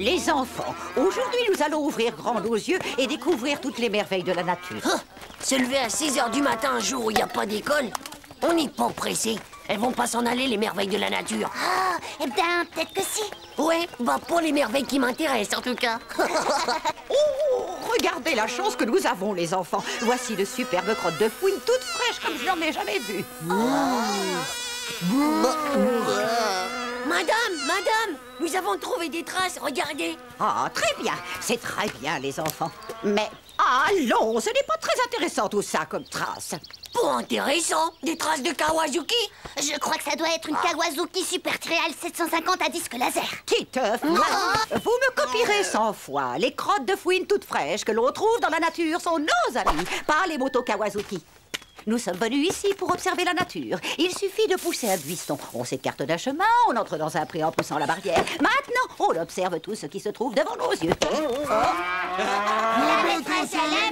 Les enfants, aujourd'hui nous allons ouvrir grand nos yeux et découvrir toutes les merveilles de la nature. Ah, se lever à 6 h du matin un jour où il n'y a pas d'école? On n'est pas pressé. Elles vont pas s'en aller, les merveilles de la nature. Ah, eh bien, peut-être que si. Ouais, bah pour les merveilles qui m'intéressent en tout cas. Oh, regardez la chance que nous avons, les enfants. Voici de superbes crottes de fouine toutes fraîches comme je n'en ai jamais vues. Madame, nous avons trouvé des traces, regardez. Ah, très bien, c'est très bien, les enfants. Mais allons, ce n'est pas très intéressant tout ça comme trace. Pas intéressant, des traces de Kawazuki. Je crois que ça doit être une Kawazuki Super Trial 750 à disque laser. Titeuf, vous me copierez 100 fois. Les crottes de fouine toutes fraîches que l'on trouve dans la nature sont nos amis, pas les motos Kawazuki. Nous sommes venus ici pour observer la nature. Il suffit de pousser un buisson. On s'écarte d'un chemin, on entre dans un pré en poussant la barrière. Maintenant, on observe tout ce qui se trouve devant nos yeux. La maîtresse à la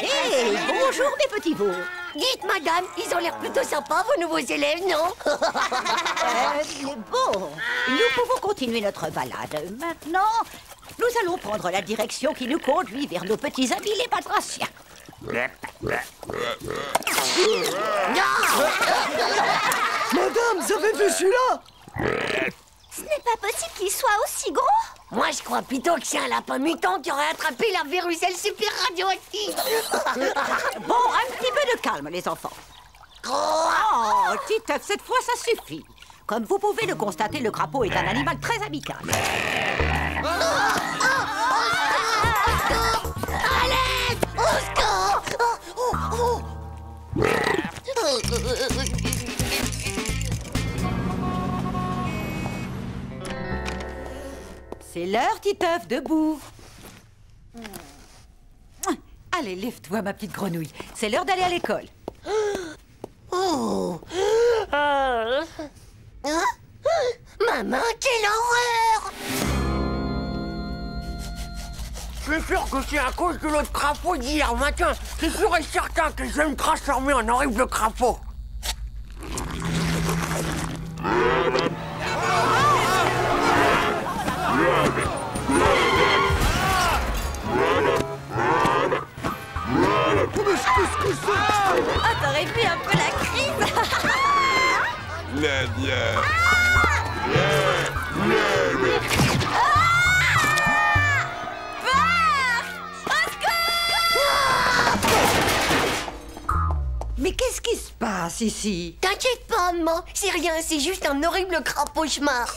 Hé, bonjour mes petits veaux. Dites madame, ils ont l'air plutôt sympas vos nouveaux élèves, non? Bon, nous pouvons continuer notre balade. Maintenant, nous allons prendre la direction qui nous conduit vers nos petits amis les batraciens. Madame, vous avez vu celui-là? Ce n'est pas possible qu'il soit aussi gros. Moi, je crois plutôt que c'est un lapin mutant qui aurait attrapé la véruselle super radioactive. Bon, un petit peu de calme, les enfants. Oh, Titeuf, cette fois, ça suffit. Comme vous pouvez le constater, le crapaud est un animal très amical. C'est l'heure, Titeuf, debout. Allez, lève-toi, ma petite grenouille. C'est l'heure d'aller à l'école. Maman, quelle horreur! Je suis sûr que c'est à cause de l'autre crapaud d'hier matin. C'est sûr et certain que je vais me transformer en horrible crapaud. Ah, t'aurais vu un peu la crise. Mais qu'est-ce qui se passe ici? T'inquiète pas, maman, c'est rien, c'est juste un horrible crapaud cauchemar.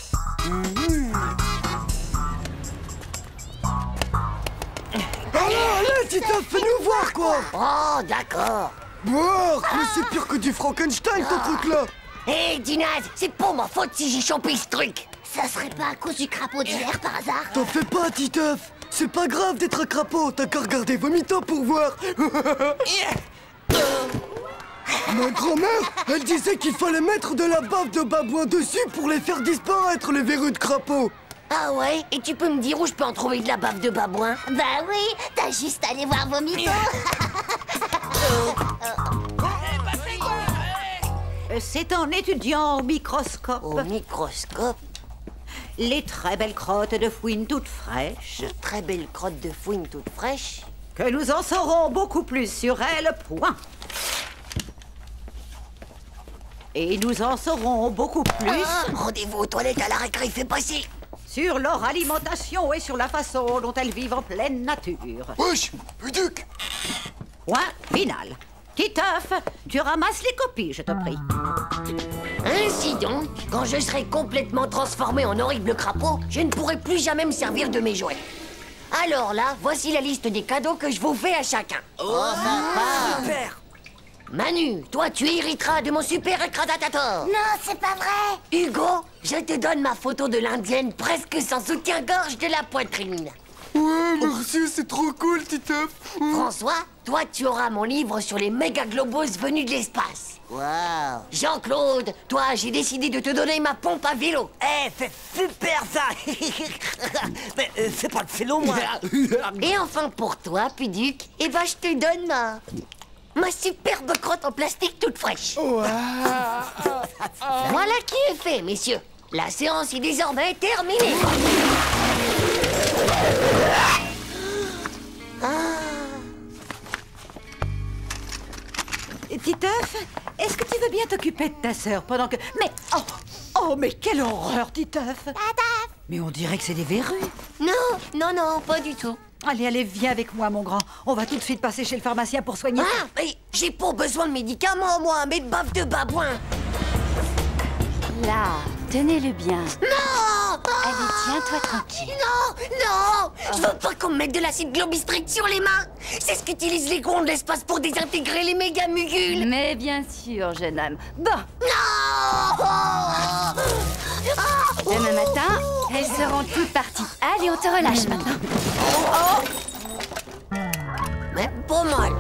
Allez, Titeuf, fais-nous voir, quoi. Oh, d'accord. Bon, mais c'est pire que du Frankenstein, ton truc-là. Hé, Dinaz, c'est pas ma faute si j'ai chopé ce truc. Ça serait pas à cause du crapaud d'hier par hasard? T'en fais pas, Titeuf. C'est pas grave d'être un crapaud, t'as qu'à regarder vos mythos pour voir. Ma grand-mère, elle disait qu'il fallait mettre de la bave de babouin dessus pour les faire disparaître, les verrues de crapaud. Ah ouais? Et tu peux me dire où je peux en trouver de la bave de babouin? Bah oui, t'as juste à aller voir vos mythos. C'est en étudiant au microscope Au microscope, les très belles crottes de fouine toutes fraîches de très belles crottes de fouine toutes fraîches. que nous en saurons beaucoup plus sur elles, point. Et nous en saurons beaucoup plus Rendez-vous aux toilettes à la récré, fais passer. sur leur alimentation et sur la façon dont elles vivent en pleine nature. Wesh, Puduc. Point final. Titeuf, tu ramasses les copies, je te prie. Ainsi donc, quand je serai complètement transformé en horrible crapaud, je ne pourrai plus jamais me servir de mes jouets. Alors là, voici la liste des cadeaux que je vous fais à chacun. Oh, sympa! Super. Manu, toi tu hériteras de mon super écrasatator. Non, c'est pas vrai. Hugo, je te donne ma photo de l'indienne presque sans soutien-gorge de la poitrine. Ouais, merci, c'est trop cool, Titeuf. François, toi tu auras mon livre sur les méga-globos venus de l'espace. Wow. Jean-Claude, toi j'ai décidé de te donner ma pompe à vélo. Eh, c'est super ça. Mais c'est pas le vélo, moi. Et enfin pour toi, Puduc, eh ben je te donne ma superbe crotte en plastique toute fraîche. Voilà qui est fait, messieurs. La séance est désormais terminée. Titeuf, est-ce que tu veux bien t'occuper de ta sœur pendant que... Mais... Oh, mais quelle horreur, Titeuf! Mais on dirait que c'est des verrues. Non, pas du tout. Allez, viens avec moi, mon grand. On va tout de suite passer chez le pharmacien pour soigner... Ah, mais j'ai pas besoin de médicaments, moi, mais de bave de babouin. Là, tenez-le bien. Non! Allez, tiens-toi tranquille. Non! Je veux pas qu'on me mette de l'acide globistrique sur les mains. C'est ce qu'utilisent les gonds de l'espace pour désintégrer les méga mugules. Mais bien sûr, jeune homme. Bon, Non! demain matin, elles seront toutes parties. Allez, on te relâche maintenant. Mais pas mal.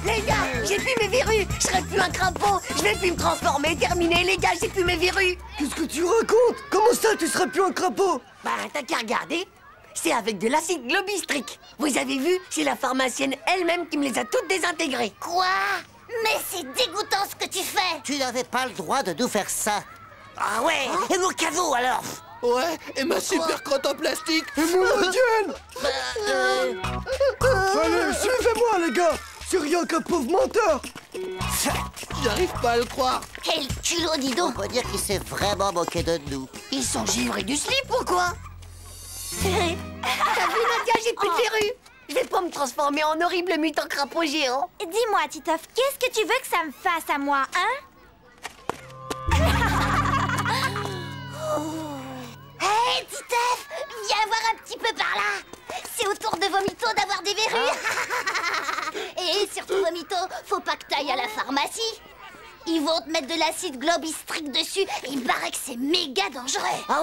Les gars, j'ai plus mes verrues. Je serai plus un crapaud. Je vais plus me transformer. Terminé, les gars, j'ai plus mes verrues. Qu'est-ce que tu racontes? Comment ça, tu serais plus un crapaud? Bah, t'as qu'à regarder. C'est avec de l'acide globistrique. Vous avez vu, c'est la pharmacienne elle-même qui me les a toutes désintégrées. Quoi? Mais c'est dégoûtant ce que tu fais. Tu n'avais pas le droit de nous faire ça. Ah ouais? Et mon cadeau alors? Ouais, et ma super crotte en plastique. Et mon Indienne! Allez, suivez-moi, les gars! C'est rien qu'un pauvre menteur! J'arrive pas à le croire. Quel culot, dis On donc. peut dire qu'il s'est vraiment moqué de nous. Ils sont givrés du slip ou quoi? T'as vu, Nadia, j'ai plus de verrues. Je vais pas me transformer en horrible mutant crapaud géant. Dis-moi, Titeuf, qu'est-ce que tu veux que ça me fasse à moi, hein? Hé, Titeuf, viens voir un petit peu par là. C'est au tour de Vomito d'avoir des verrues. Et surtout, Vomito, faut pas que t'ailles à la pharmacie. Ils vont te mettre de l'acide globistrique dessus. Il paraît que c'est méga dangereux. Ah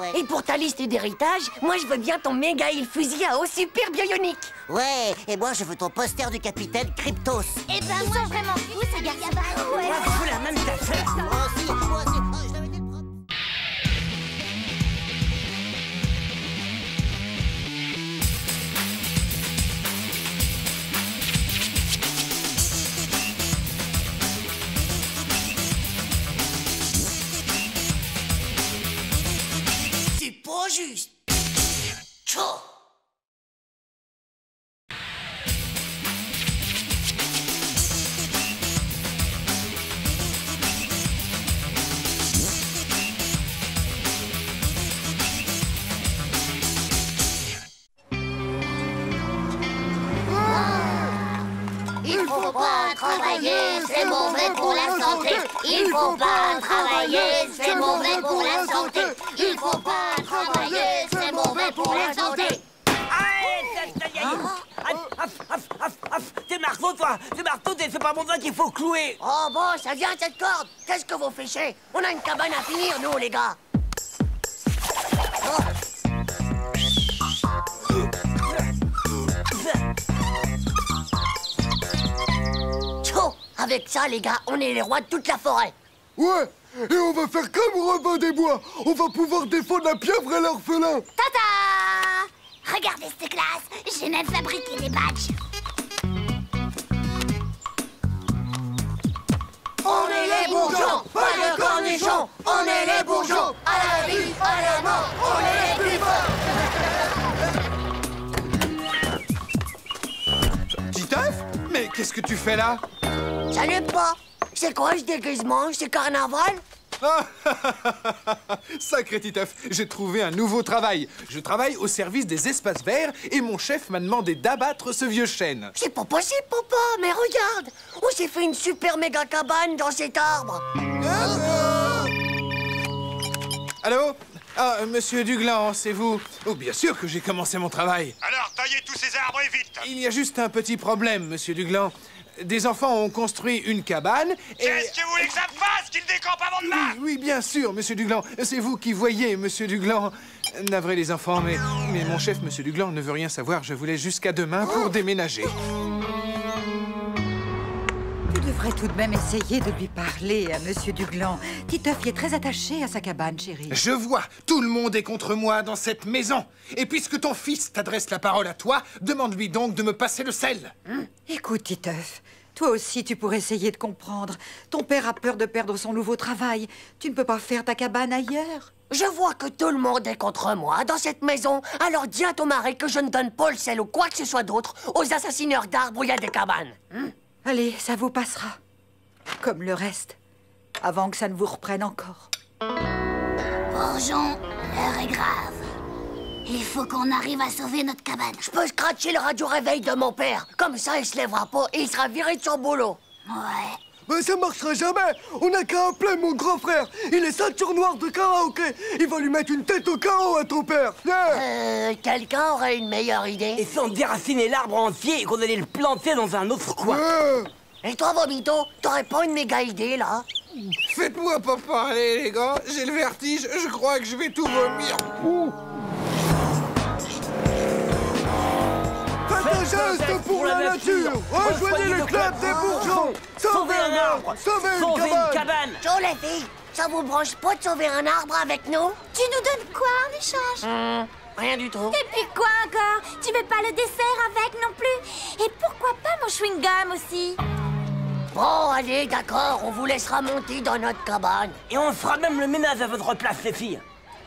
Ouais. Et pour ta liste d'héritage, moi je veux bien ton méga île fusil à eau super bionique. Ouais, et moi je veux ton poster du capitaine Cryptos. Eh ben, moi, vraiment fou, ces gars. Ouais. Faut la même affaire. Moi aussi. Oh, je l'avais dit le premier. C'est pas juste. Tchou. Il faut pas travailler, c'est mauvais pour la santé. Il faut pas travailler, c'est mauvais pour la santé. Il faut pas travailler, c'est mauvais pour la santé. C'est marteau, toi. C'est marteau, c'est pas mon doigt qu'il faut clouer. Oh bon, ça vient cette corde. Qu'est-ce que vous fichez? On a une cabane à finir, nous, les gars. Oh. Tchou. Avec ça, les gars, on est les rois de toute la forêt. Ouais, et on va faire comme Robin des Bois. On va pouvoir défendre la pieuvre et l'orphelin. Tata! Regardez cette classe, j'ai même fabriqué des badges. On est les bourgeons, pas de cornichons. On est les bourgeons, à la vie, à la mort. On est les plus forts. Titeuf? Mais qu'est-ce que tu fais là? Salut pas. C'est quoi ce déguisement? C'est carnaval? Sacré Titeuf, j'ai trouvé un nouveau travail. Je travaille au service des espaces verts et mon chef m'a demandé d'abattre ce vieux chêne. C'est pas possible, papa, mais regarde. On s'est fait une super méga cabane dans cet arbre. Allô? Ah, monsieur Duglan, c'est vous? Oh, bien sûr que j'ai commencé mon travail. Alors, taillez tous ces arbres et vite. Il y a juste un petit problème, monsieur Duglan. Des enfants ont construit une cabane et... Qu'est-ce que vous voulez que ça fasse? Qu'ils décampent avant demain? Oui, bien sûr, monsieur Duglan. C'est vous qui voyez, monsieur Duglan. Navré les enfants, mais mon chef, monsieur Duglan, ne veut rien savoir. Je vous laisse jusqu'à demain pour déménager. Tu devrais tout de même essayer de lui parler à Monsieur Duglan. Titeuf est très attaché à sa cabane, chérie. Je vois, tout le monde est contre moi dans cette maison. Et puisque ton fils t'adresse la parole à toi, demande-lui donc de me passer le sel. Écoute, Titeuf, Toi aussi, tu pourrais essayer de comprendre. Ton père a peur de perdre son nouveau travail. Tu ne peux pas faire ta cabane ailleurs. Je vois que tout le monde est contre moi dans cette maison. Alors dis à ton mari que je ne donne pas le sel ou quoi que ce soit d'autre aux assassineurs d'arbres où il y a des cabanes. Allez, ça vous passera. Comme le reste. Avant que ça ne vous reprenne encore. Bourgeon, l'heure est grave. Il faut qu'on arrive à sauver notre cabane. Je peux scratcher le radio-réveil de mon père. Comme ça, il se lèvera pas et il sera viré de son boulot. Ouais. Mais ça marchera jamais. On n'a qu'à appeler mon grand frère. Il est ceinture noire de karaoké. Il va lui mettre une tête au carreau à ton père. Quelqu'un aurait une meilleure idée? Et si on déracinait l'arbre entier et qu'on allait le planter dans un autre coin? Et toi, Vomito, t'aurais pas une méga idée, là? Faites-moi pas parler, les gars. J'ai le vertige. Je crois que je vais tout vomir. Faites un geste pour la nature. Rejoignez le club des bourgeons. Sauvez un arbre. Sauvez une cabane. Ciao, les filles. Ça vous branche pas de sauver un arbre avec nous? Tu nous donnes quoi en échange? Rien du tout. Et puis quoi encore? Tu veux pas le dessert avec non plus? Et pourquoi pas mon chewing-gum aussi? Bon, allez, d'accord, on vous laissera monter dans notre cabane. Et on fera même le ménage à votre place, les filles.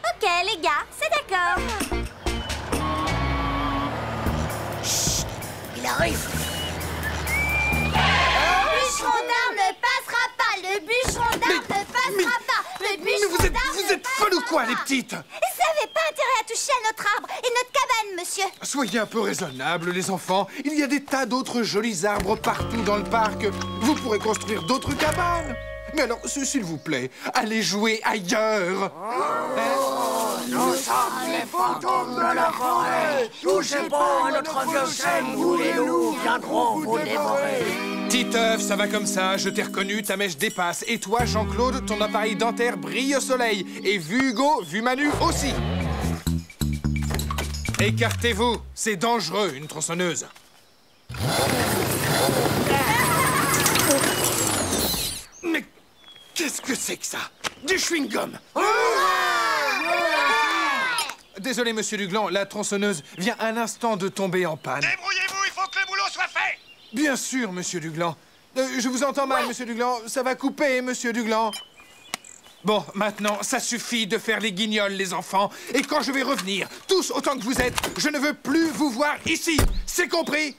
Ok, les gars, c'est d'accord. Chut, il arrive. Le bûcheron d'arbre ne passera pas. Le bûcheron d'arbre ne passera pas. Le bûcheron d'arbre Vous êtes folles ou quoi, les petites? Ça n'avait pas intérêt à toucher à notre arbre et notre cabane, monsieur. Soyez un peu raisonnables, les enfants. Il y a des tas d'autres jolis arbres partout dans le parc. Vous pourrez construire d'autres cabanes. Mais alors, s'il vous plaît, allez jouer ailleurs. Nous sommes les fantômes de la forêt. Touchez pas à notre vieux chêne ou les loups viendront vous dévorer. Titeuf, ça va comme ça, je t'ai reconnu, ta mèche dépasse. Et toi, Jean-Claude, ton appareil dentaire brille au soleil. Et vu Hugo, vu Manu aussi. Écartez-vous, c'est dangereux, une tronçonneuse. Mais qu'est-ce que c'est que ça? Du chewing-gum. Désolé, monsieur Duglan, la tronçonneuse vient à l'instant de tomber en panne. Débrouillez-vous, il faut que le boulot soit fait. Bien sûr, monsieur Duglan. Je vous entends mal, monsieur Duglan. Ça va couper, monsieur Duglan. Bon, maintenant, ça suffit de faire les guignols, les enfants. Et quand je vais revenir, tous autant que vous êtes, je ne veux plus vous voir ici. C'est compris?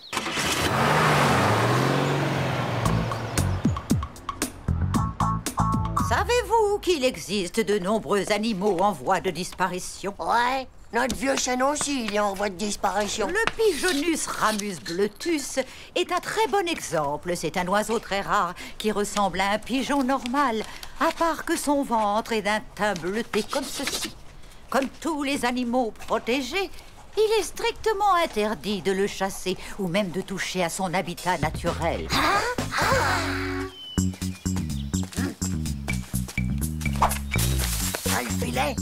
Savez-vous qu'il existe de nombreux animaux en voie de disparition? Ouais, notre vieux chêne aussi, il est en voie de disparition. Le Pigeonus ramus bleutus est un très bon exemple. C'est un oiseau très rare qui ressemble à un pigeon normal, à part que son ventre est d'un teint bleuté comme ceci. Comme tous les animaux protégés, il est strictement interdit de le chasser ou même de toucher à son habitat naturel. T'as le filet?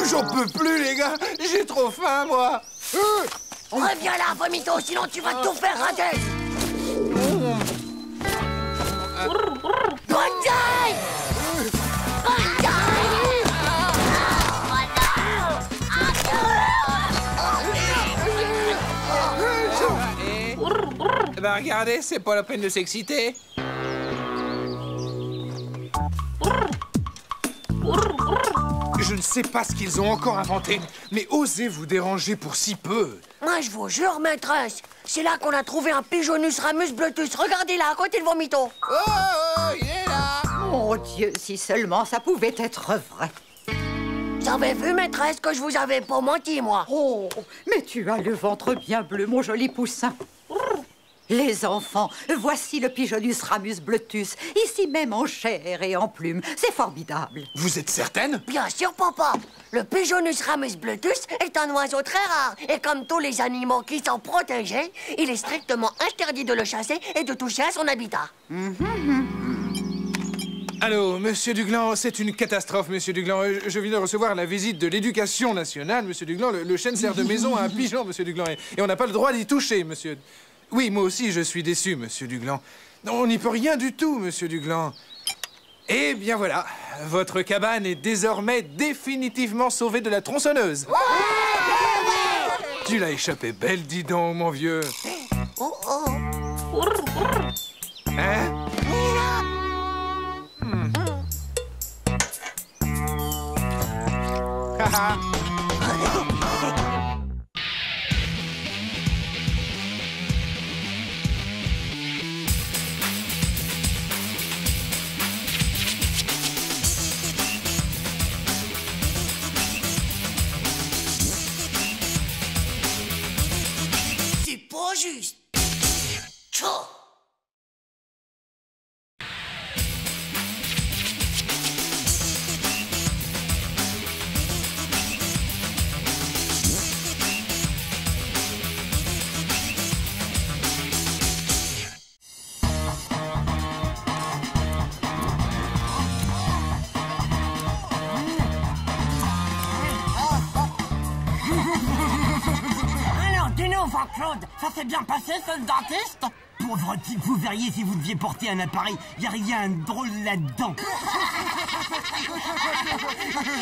J'en peux plus, les gars. J'ai trop faim, moi. Reviens là, Vomito, sinon tu vas tout faire rater. Bataille! Bah regardez, c'est pas la peine de s'exciter. Je ne sais pas ce qu'ils ont encore inventé, mais osez vous déranger pour si peu. Moi, je vous jure, maîtresse, c'est là qu'on a trouvé un Pigeonus ramus bleutus. Regardez là, à côté de Vomito. Oh, il est là. Mon Dieu, si seulement ça pouvait être vrai. Vous avez vu, maîtresse, que je vous avais pas menti, moi. Oh, mais tu as le ventre bien bleu, mon joli poussin. Les enfants, voici le Pigeonus ramus bleutus, ici même en chair et en plumes. C'est formidable. Vous êtes certaine? Bien sûr, papa. Le Pigeonus ramus bleutus est un oiseau très rare. Et comme tous les animaux qui sont protégés, il est strictement interdit de le chasser et de toucher à son habitat. Allô, monsieur Duglan, c'est une catastrophe, monsieur Duglan. Je viens de recevoir la visite de l'éducation nationale, monsieur Duglan. Le chêne sert de maison à un pigeon, monsieur Duglan. Et on n'a pas le droit d'y toucher, monsieur. Oui, moi aussi, je suis déçu, monsieur Duglan. On n'y peut rien du tout, monsieur Duglan. Eh bien voilà, votre cabane est désormais définitivement sauvée de la tronçonneuse. Ouais! Tu l'as échappé belle, dis donc, mon vieux. Oh oh. Hein? Haha. C'est pas juste. Tchou. Alors, dis-nous, Jean-Claude, ça s'est bien passé, ce dentiste? Pauvre type, vous verriez si vous deviez porter un appareil, y a rien de drôle là-dedans.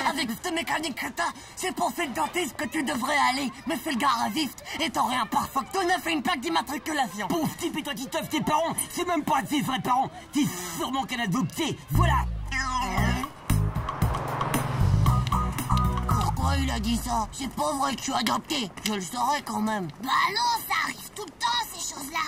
Avec cette mécanique que t'as, c'est pour ce dentiste que tu devrais aller. Mais fais le gars à vif et t'aurais un pare-feu neuf et une plaque d'immatriculation. Pauvre type, et toi tu teufs tes parents, c'est même pas tes vrais parents, t'es sûrement qu'elle a adopté, voilà. Pourquoi il a dit ça? C'est pas vrai que je suis adopté. Je le saurais quand même. Bah non, ça arrive tout le temps, ces choses-là.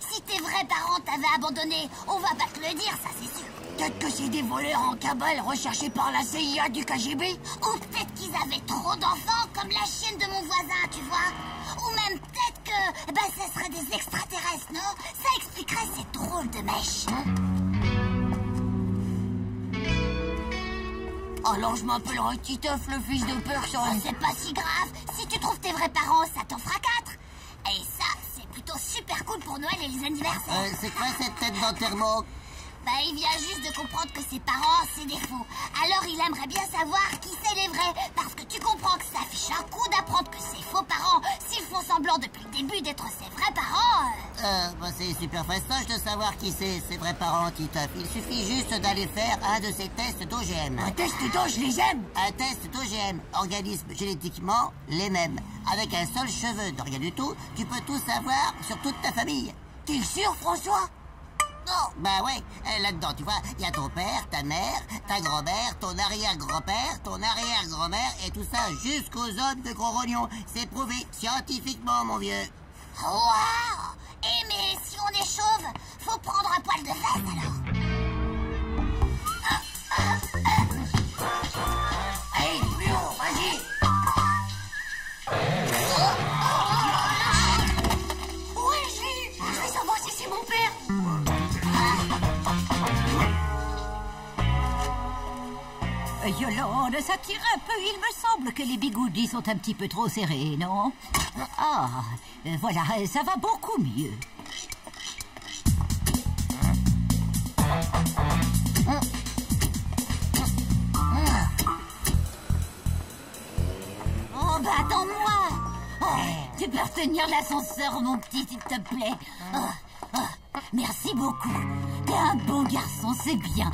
Si tes vrais parents t'avaient abandonné, on va pas te le dire, ça c'est sûr. Peut-être que c'est des voleurs en cabale recherchés par la CIA du KGB. Ou peut-être qu'ils avaient trop d'enfants, comme la chienne de mon voisin, tu vois. Ou même peut-être que, bah, ça serait des extraterrestres, non? Ça expliquerait ces drôles de mèches. Alors je m'appellerai Titeuf, le fils de personne. C'est pas si grave. Si tu trouves tes vrais parents, ça t'en fera 4. Et ça, c'est plutôt super cool pour Noël et les anniversaires. C'est quoi cette tête d'enterrement? Bah, il vient juste de comprendre que ses parents, c'est des faux. Alors, il aimerait bien savoir qui c'est les vrais. Parce que tu comprends que ça fiche un coup d'apprendre que ses faux parents, s'ils font semblant depuis le début d'être ses vrais parents... Bah c'est super fastoche de savoir qui c'est, ses vrais parents, Titeuf. Il suffit juste d'aller faire un de ces tests d'OGM. Un test d'OGM? Un test d'OGM, organismes génétiquement les mêmes. Avec un seul cheveu de rien du tout, tu peux tout savoir sur toute ta famille. T'es sûr, François? Non, bah ouais, là-dedans, tu vois, il y a ton père, ta mère, ta grand-mère, ton arrière-grand-père, ton arrière-grand-mère, et tout ça jusqu'aux hommes de Gros Rognon. C'est prouvé scientifiquement, mon vieux. Waouh! Eh, mais si on est chauve, faut prendre un poil de fesse, alors. Allez, plus haut, vas-y. Ouais, je vais savoir si c'est mon père. Yolande, ça tire un peu. Il me semble que les bigoudis sont un petit peu trop serrés, non? Ah, voilà, ça va beaucoup mieux. Oh, bah attends-moi. Oh, tu peux retenir l'ascenseur, mon petit, s'il te plaît. Merci beaucoup. T'es un bon garçon, c'est bien.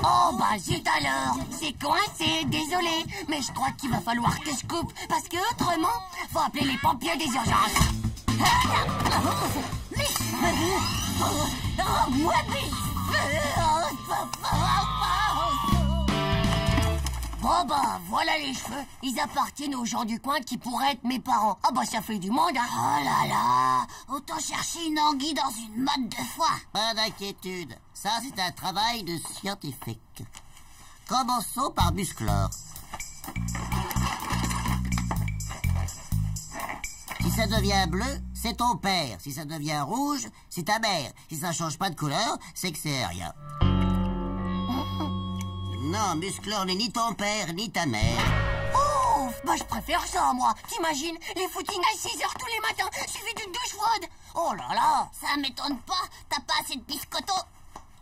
Oh bah zut alors, c'est coincé, désolé. Mais je crois qu'il va falloir que je coupe, parce que autrement, faut appeler les pompiers des urgences. Mes cheveux. Oh, moi, mes cheveux. Bon bah, voilà les cheveux. Ils appartiennent aux gens du coin qui pourraient être mes parents. Ah bah ça fait du monde, hein. Oh là là. Autant chercher une anguille dans une motte de foie. Pas d'inquiétude, ça c'est un travail de scientifique. Commençons par Musclor. Si ça devient bleu, c'est ton père. Si ça devient rouge, c'est ta mère. Si ça change pas de couleur, c'est que c'est rien. Non, Musclor n'est ni ton père, ni ta mère. Oh, bah je préfère ça, moi. T'imagines, les footings à 6 heures tous les matins, suivi d'une douche froide. Oh là là. Ça m'étonne pas, t'as pas assez de biscotto.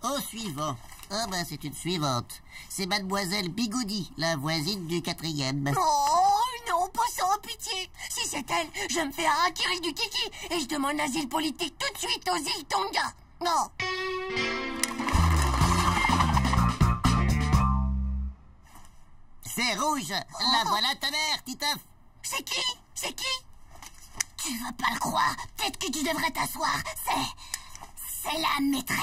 Au suivant. Ah ben c'est une suivante. C'est Mademoiselle Bigoudi, la voisine du 4e. Oh non, pas sans pitié. Si c'est elle, je me fais harakiri du kiki et je demande l'asile politique tout de suite aux îles Tonga. Non. C'est rouge. La voilà ta mère, Titeuf. C'est qui? C'est qui? Tu vas pas le croire. Peut-être que tu devrais t'asseoir. C'est la maîtresse.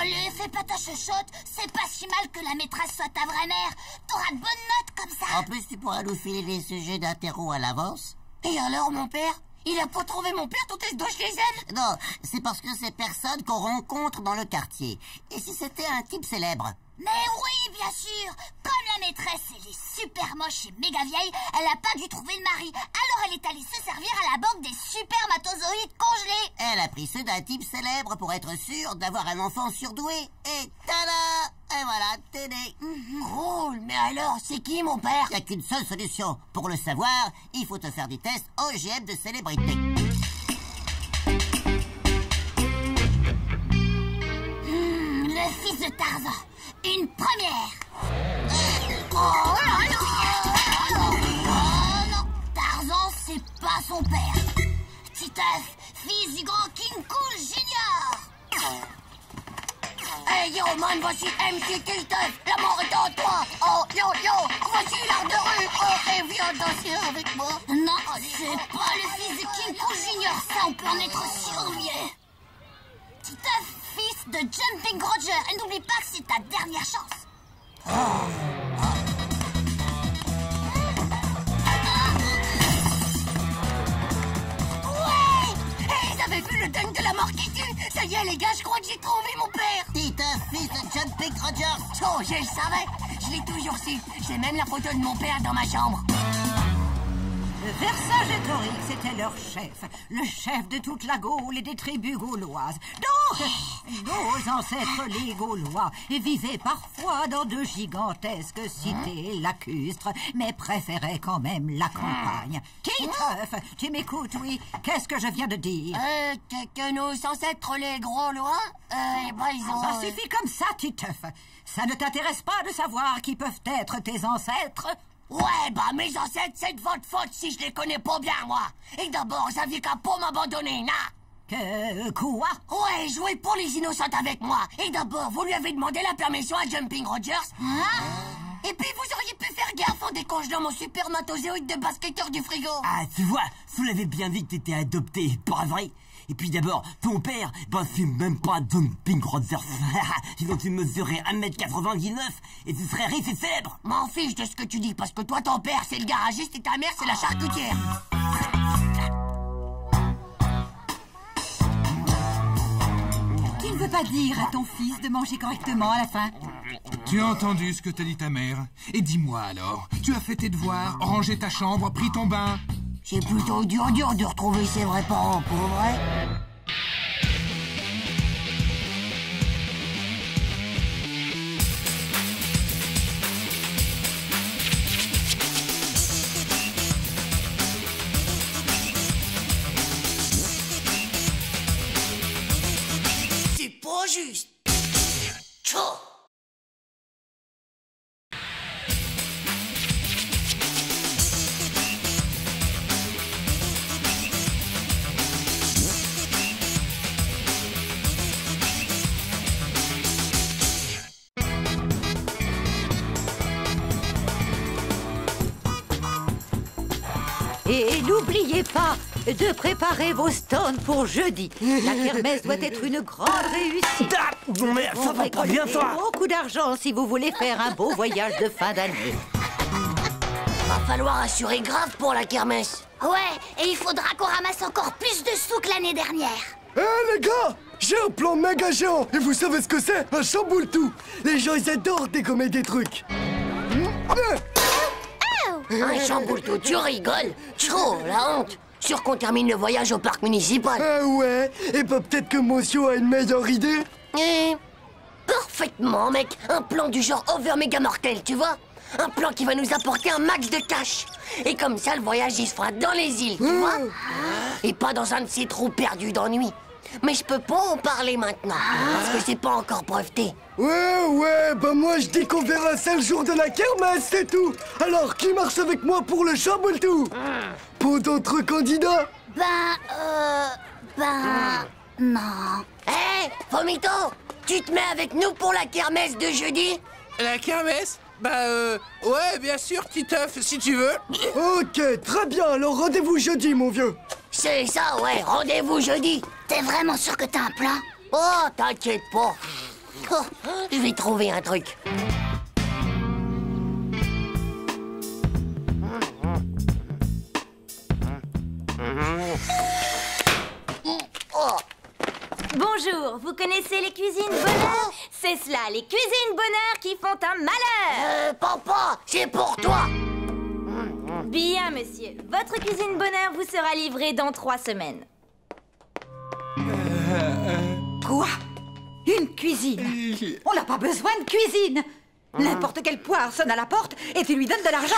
Allez, fais pas ta chuchote. C'est pas si mal que la maîtresse soit ta vraie mère. T'auras de bonnes notes comme ça. En plus, tu pourras nous filer des sujets d'interro à l'avance. Et alors, mon père? Il a pas trouvé mon père, tout est de chez elle? Non, c'est parce que c'est personne qu'on rencontre dans le quartier. Et si c'était un type célèbre? Mais oui, bien sûr. Comme la maîtresse, elle est super moche et méga vieille, elle a pas dû trouver le mari. Alors elle est allée se servir à la banque des supermatozoïdes congelés. Elle a pris ceux d'un type célèbre pour être sûre d'avoir un enfant surdoué. Et tada! Et voilà, t'es né. Cool, mais alors, c'est qui, mon père? Il n'y a qu'une seule solution. Pour le savoir, il faut te faire des tests OGM de célébrité. Le fils de Tarzan. Une première. Oh non, Tarzan, c'est pas son père. Titeuf, fils du grand King Cool Junior. Hey yo man, voici MC Titeuf, la mort est en toi. Oh yo yo, voici l'art de rue. Oh, et viens danser avec moi. Non, c'est pas le fils de King Cool Junior, ça on peut en être sûr, vieux. Titeuf, fils de Jumping Roger, et n'oublie pas que c'est ta dernière chance. Ouais! Hey, vous avez vu le dingue de la mort qui tue? Ça y est les gars, je crois que j'ai trouvé mon père. Titeuf, fils de Jumping Rogers. Oh, je le savais. Je l'ai toujours su. J'ai même la photo de mon père dans ma chambre. Vercingétorix était leur chef, le chef de toute la Gaule et des tribus gauloises. Donc, nos ancêtres les Gaulois vivaient parfois dans de gigantesques cités lacustres, mais préféraient quand même la campagne. Titeuf, tu m'écoutes, oui? Qu'est-ce que je viens de dire? Que nos ancêtres les Gaulois, ils ont... Ça suffit comme ça, Titeuf. Ça ne t'intéresse pas de savoir qui peuvent être tes ancêtres? Ouais, bah mes ancêtres, c'est de votre faute si je les connais pas bien, moi. Et d'abord, vous aviez qu'à pas m'abandonner, na. Quoi? Ouais, jouez pour les innocentes avec moi. Et d'abord, vous lui avez demandé la permission à Jumping Rogers. Et puis, vous auriez pu faire gaffe en décongelant mon supermatozoïde de basketteur du frigo. Ah, tu vois, vous l'avez bien dit que t'étais adopté, pas vrai? Et puis d'abord, ton père, c'est même pas Jumping Rogers. Sinon tu mesurais 1m99 et tu serais riche et célèbre. M'en fiche de ce que tu dis, parce que toi, ton père, c'est le garagiste et ta mère, c'est la charcutière. Tu ne veux pas dire à ton fils de manger correctement à la fin? Tu as entendu ce que t'a dit ta mère? Et dis-moi alors, tu as fait tes devoirs, rangé ta chambre, pris ton bain? C'est plutôt dur de retrouver ses vrais parents, pour vrai. C'est pas juste. Tchou. Et n'oubliez pas de préparer vos stands pour jeudi. La kermesse doit être une grande réussite. Non mais ça va pas bien ça. Beaucoup d'argent si vous voulez faire un beau voyage de fin d'année. Va falloir assurer grave pour la kermesse. Ouais, et il faudra qu'on ramasse encore plus de sous que l'année dernière. Les gars, j'ai un plan méga géant. Et vous savez ce que c'est? Un chamboule-tout. Les gens, ils adorent dégommer des trucs. Un chamboule-tout, tu rigoles? Trop, la honte. Sûr qu'on termine le voyage au parc municipal. Ouais, et bah peut-être que Monsieur a une meilleure idée. Parfaitement, mec. Un plan du genre over méga mortel, tu vois? Un plan qui va nous apporter un max de cash. Et comme ça, le voyage, il se fera dans les îles, tu vois? Et pas dans un de ces trous perdus d'ennui. Mais je peux pas en parler maintenant, parce que c'est pas encore breveté. Ouais, bah moi je dis qu'on verra ça le jour de la kermesse, c'est tout. Alors, qui marche avec moi pour le chamboule-tout? Pour d'autres candidats? Non. Hé, Vomito, Tu te mets avec nous pour la kermesse de jeudi? La kermesse? Ouais, bien sûr, Titeuf, si tu veux. Ok, très bien, alors rendez-vous jeudi, mon vieux. C'est ça, ouais, rendez-vous jeudi. T'es vraiment sûr que t'as un plan? Oh, t'inquiète pas. Oh, je vais trouver un truc. Oh. Bonjour, vous connaissez les cuisines bonheur? C'est cela, les cuisines bonheur qui font un malheur. Papa, c'est pour toi. Bien, monsieur. Votre cuisine bonheur vous sera livrée dans 3 semaines. Quoi? Une cuisine? On n'a pas besoin de cuisine. N'importe quelle poire sonne à la porte et tu lui donnes de l'argent.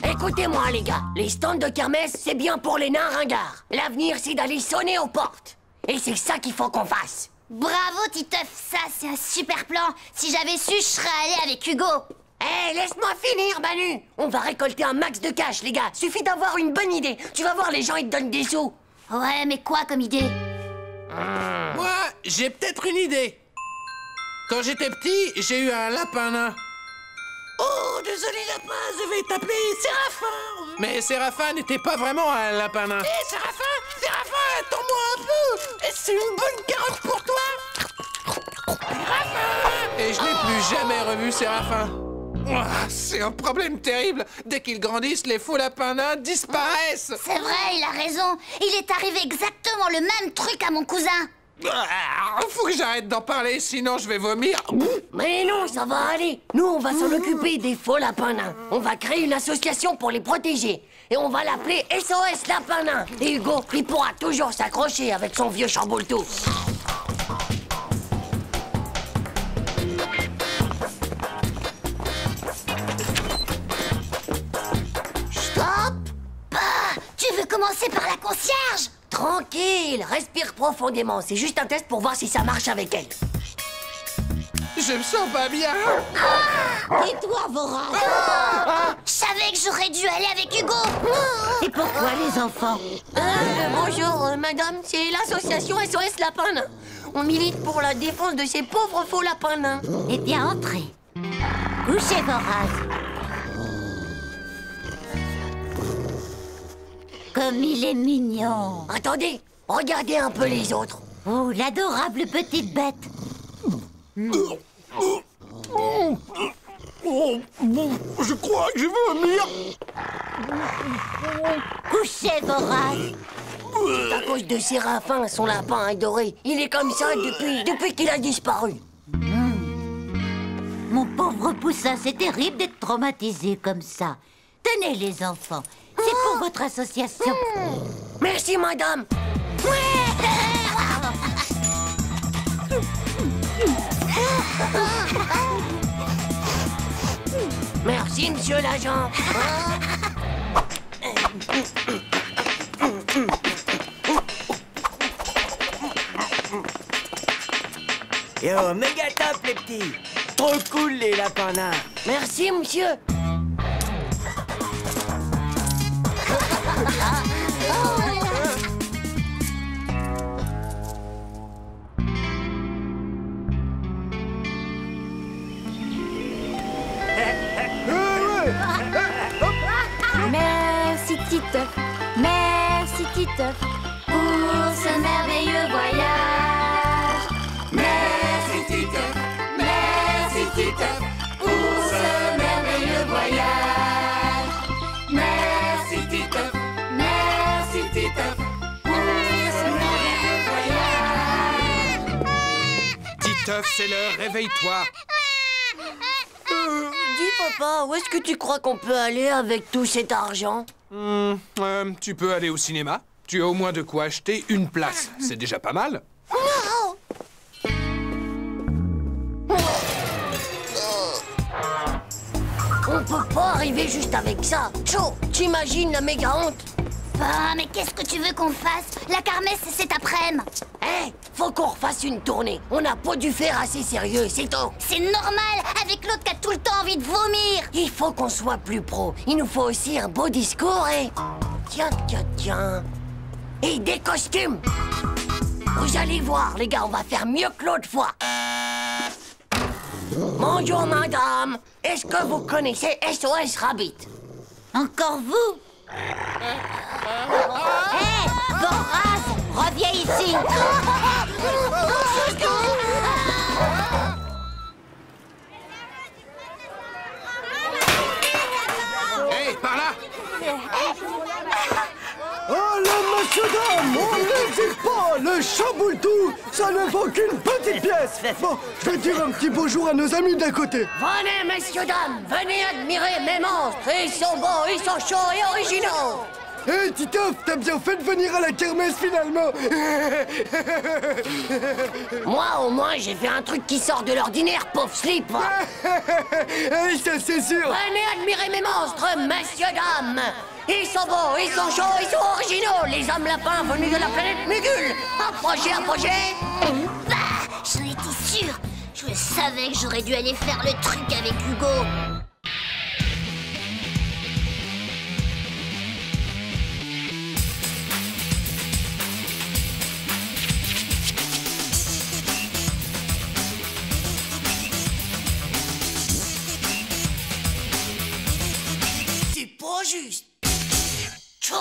Écoutez-moi, les gars. Les stands de kermesse, c'est bien pour les nains ringards. L'avenir, c'est d'aller sonner aux portes. Et c'est ça qu'il faut qu'on fasse. Bravo, Titeuf, ça, c'est un super plan. Si j'avais su, je serais allé avec Hugo. Laisse-moi finir, Manu. On va récolter un max de cash, les gars. Suffit d'avoir une bonne idée. Tu vas voir, les gens, ils te donnent des sous. Ouais, mais quoi comme idée? Moi, j'ai peut-être une idée. Quand j'étais petit, j'ai eu un lapin nain. Oh, désolé lapin, je vais t'appeler Séraphin. Mais Séraphin n'était pas vraiment un lapin nain. Séraphin, attends-moi un peu. C'est une bonne carotte pour toi. Séraphin. Et je n'ai plus jamais revu Séraphin. C'est un problème terrible. Dès qu'ils grandissent, les faux lapins nains disparaissent. C'est vrai, il a raison. Il est arrivé exactement le même truc à mon cousin. Faut que j'arrête d'en parler, sinon je vais vomir. Mais non, ça va aller. Nous, on va s'en occuper des faux lapins nains. On va créer une association pour les protéger. Et on va l'appeler SOS Lapin Nain. Et Hugo, il pourra toujours s'accrocher avec son vieux chamboule-tout. Stop! Tu veux commencer par la concierge? Tranquille, respire profondément. C'est juste un test pour voir si ça marche avec elle. Je me sens pas bien. Et toi, Voraz? Je savais que j'aurais dû aller avec Hugo. Et pourquoi les enfants? Bonjour, madame, c'est l'association SOS Lapin Nain. On milite pour la défense de ces pauvres faux lapins nains. Eh bien, entrez. Couchez Voraz. Comme il est mignon. Attendez, regardez un peu les autres. Oh, l'adorable petite bête. Je crois que je veux vomir. Couchez Voraz. C'est à cause de Séraphin, son lapin adoré. Il est comme ça depuis qu'il a disparu. Mon pauvre poussin, c'est terrible d'être traumatisé comme ça. Tenez les enfants, c'est pour votre association. Merci, madame. Merci, monsieur l'agent. Yo, méga top, les petits. Trop cool, les lapins nains. Merci, monsieur. Merci Titeuf, merci Titeuf pour ce merveilleux voyage. Merci Titeuf pour ce merveilleux voyage. Merci Titeuf pour ce merveilleux voyage. Titeuf, c'est l'heure, réveille-toi. Dis, papa, où est-ce que tu crois qu'on peut aller avec tout cet argent? Tu peux aller au cinéma. Tu as au moins de quoi acheter une place. C'est déjà pas mal. On peut pas arriver juste avec ça. Chaud, t'imagines la méga honte? Ah, mais qu'est-ce que tu veux qu'on fasse? La kermesse, c'est cet après-midi. Faut qu'on refasse une tournée. On n'a pas dû faire assez sérieux, c'est tout. C'est normal, avec l'autre qui a tout le temps envie de vomir. Il faut qu'on soit plus pro. Il nous faut aussi un beau discours et... Tiens. Et des costumes. Vous allez voir, les gars, on va faire mieux que l'autre fois. Bonjour, madame. Est-ce que vous connaissez SOS Rabbit? Encore vous? Hé, Vorace, reviens ici. Hé, par là! Oh là, monsieur dame, on n'hésite pas. Le chamboule-tout, ça ne vaut qu'une petite pièce. Bon, je vais dire un petit bonjour à nos amis d'à côté. Venez, messieurs, dames, venez admirer mes monstres. Ils sont beaux, ils sont chauds et originaux. Hé, Titeuf, t'as bien fait de venir à la kermesse finalement. Moi, au moins, j'ai fait un truc qui sort de l'ordinaire, pauvre slip. Ça, c'est sûr. Venez admirer mes monstres, messieurs, dames. Ils sont beaux, ils sont chauds, ils sont originaux. Les hommes lapins venus de la planète Mugul. Approchez, approchez. Bah, j'en étais sûre. Je savais que j'aurais dû aller faire le truc avec Hugo. C'est pas juste. Chaud.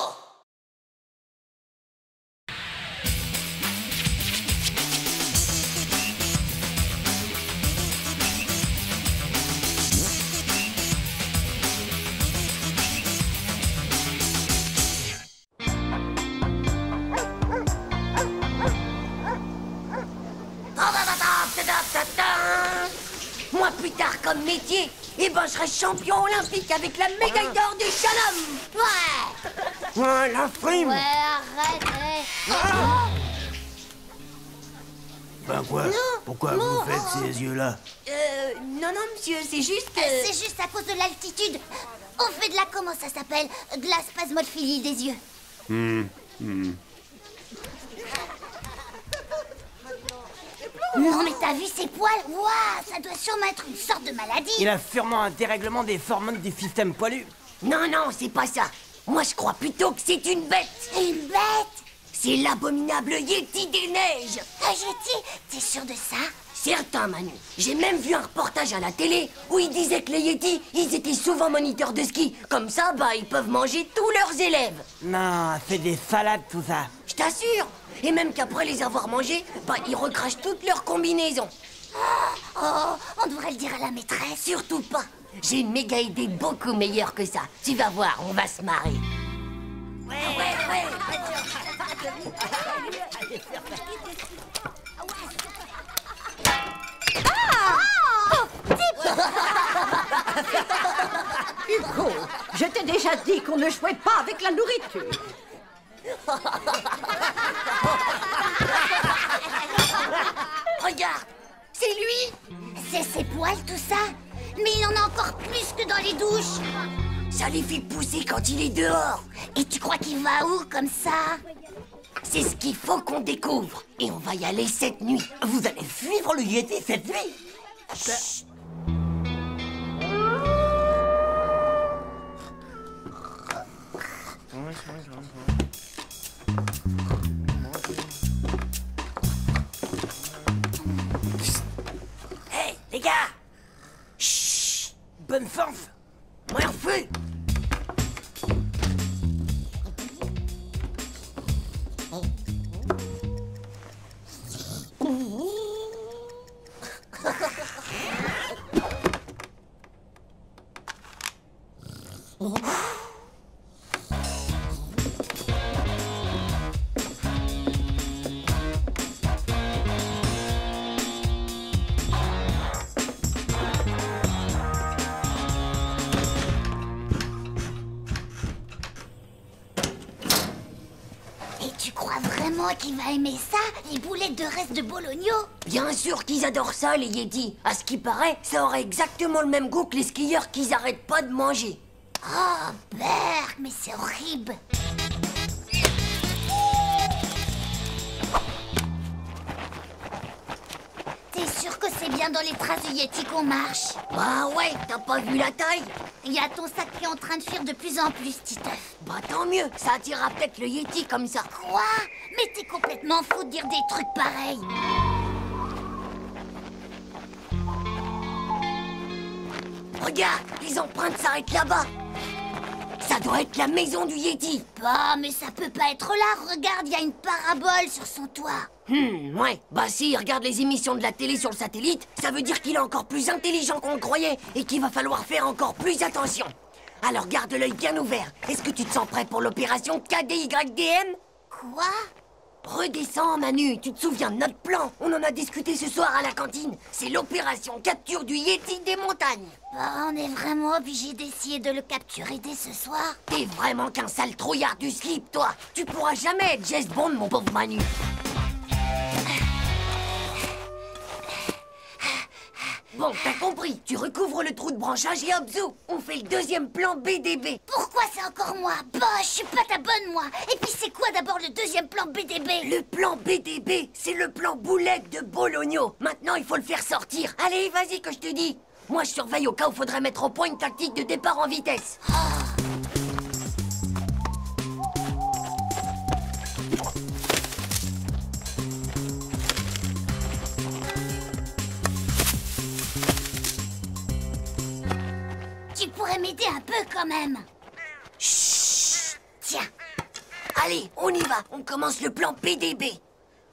Moi, plus tard, comme métier, eh ben, je serai champion olympique avec la médaille d'or du slalom. Ouais. Ouais, la frime. Ouais, arrête. Ben quoi? Pourquoi vous faites ces yeux-là? Non, monsieur, c'est juste... C'est juste à cause de l'altitude. On fait de la... Comment ça s'appelle? De la spasmophilie des yeux. Non, mais t'as vu ses poils? Waouh, ça doit sûrement être une sorte de maladie. Il a sûrement un dérèglement des hormones du système poilu. Non, non, c'est pas ça. Moi, je crois plutôt que c'est une bête. Une bête? C'est l'abominable Yeti des neiges. Un Yeti? T'es sûr de ça? Certain, Manu. J'ai même vu un reportage à la télé où ils disaient que les Yetis, ils étaient souvent moniteurs de ski. Comme ça, bah, ils peuvent manger tous leurs élèves. Non, c'est des salades tout ça. Je t'assure. Et même qu'après les avoir mangés, bah, ils recrachent toutes leurs combinaisons. Oh, on devrait le dire à la maîtresse. Surtout pas. J'ai une méga idée beaucoup meilleure que ça. Tu vas voir, on va se marrer. Ouais. Hugo, je t'ai déjà dit qu'on ne jouait pas avec la nourriture. Regarde, c'est lui. C'est ses poils, tout ça? Mais il en a encore plus que dans les douches. Ça les fait pousser quand il est dehors. Et tu crois qu'il va où, comme ça? C'est ce qu'il faut qu'on découvre. Et on va y aller cette nuit. Vous allez suivre le Yeti cette nuit? Chut. Hey, les gars! Chut! Bonne force! Moi, en feu! Qu'il va aimer ça, les boulettes de reste de bologno. Bien sûr qu'ils adorent ça, les Yetis. À ce qui paraît, ça aurait exactement le même goût que les skieurs qu'ils arrêtent pas de manger. Oh, berk, mais c'est horrible. T'es sûr que c'est bien bien dans les traces du Yeti qu'on marche. Bah ouais, t'as pas vu la taille? Il y a ton sac qui est en train de fuir de plus en plus, Titeuf. Bah tant mieux, ça attirera peut-être le Yeti comme ça. Quoi? Mais t'es complètement fou de dire des trucs pareils. Regarde, les empreintes s'arrêtent là-bas. Ça doit être la maison du Yeti. Bah, mais ça peut pas être là. Regarde, il y a une parabole sur son toit. Ouais. Bah s'il regarde les émissions de la télé sur le satellite, ça veut dire qu'il est encore plus intelligent qu'on le croyait et qu'il va falloir faire encore plus attention. Alors garde l'œil bien ouvert. Est-ce que tu te sens prêt pour l'opération KDYDM? Quoi? Redescends, Manu. Tu te souviens de notre plan? On en a discuté ce soir à la cantine. C'est l'opération capture du Yeti des montagnes. Bah, on est vraiment obligé d'essayer de le capturer dès ce soir. T'es vraiment qu'un sale trouillard du slip, toi. Tu pourras jamais être James Bond, mon pauvre Manu. Bon, t'as compris. Tu recouvres le trou de branchage et hop, zou, on fait le deuxième plan BDB. Pourquoi c'est encore moi? Bah, je suis pas ta bonne, moi. Et puis c'est quoi d'abord le deuxième plan BDB? Le plan BDB, c'est le plan boulette de Bologno. Maintenant, il faut le faire sortir. Allez, vas-y que je te dis. Moi, je surveille au cas où faudrait mettre au point une tactique de départ en vitesse. Tu pourrais m'aider un peu quand même. Chut. Tiens. Allez, on y va. On commence le plan BDB.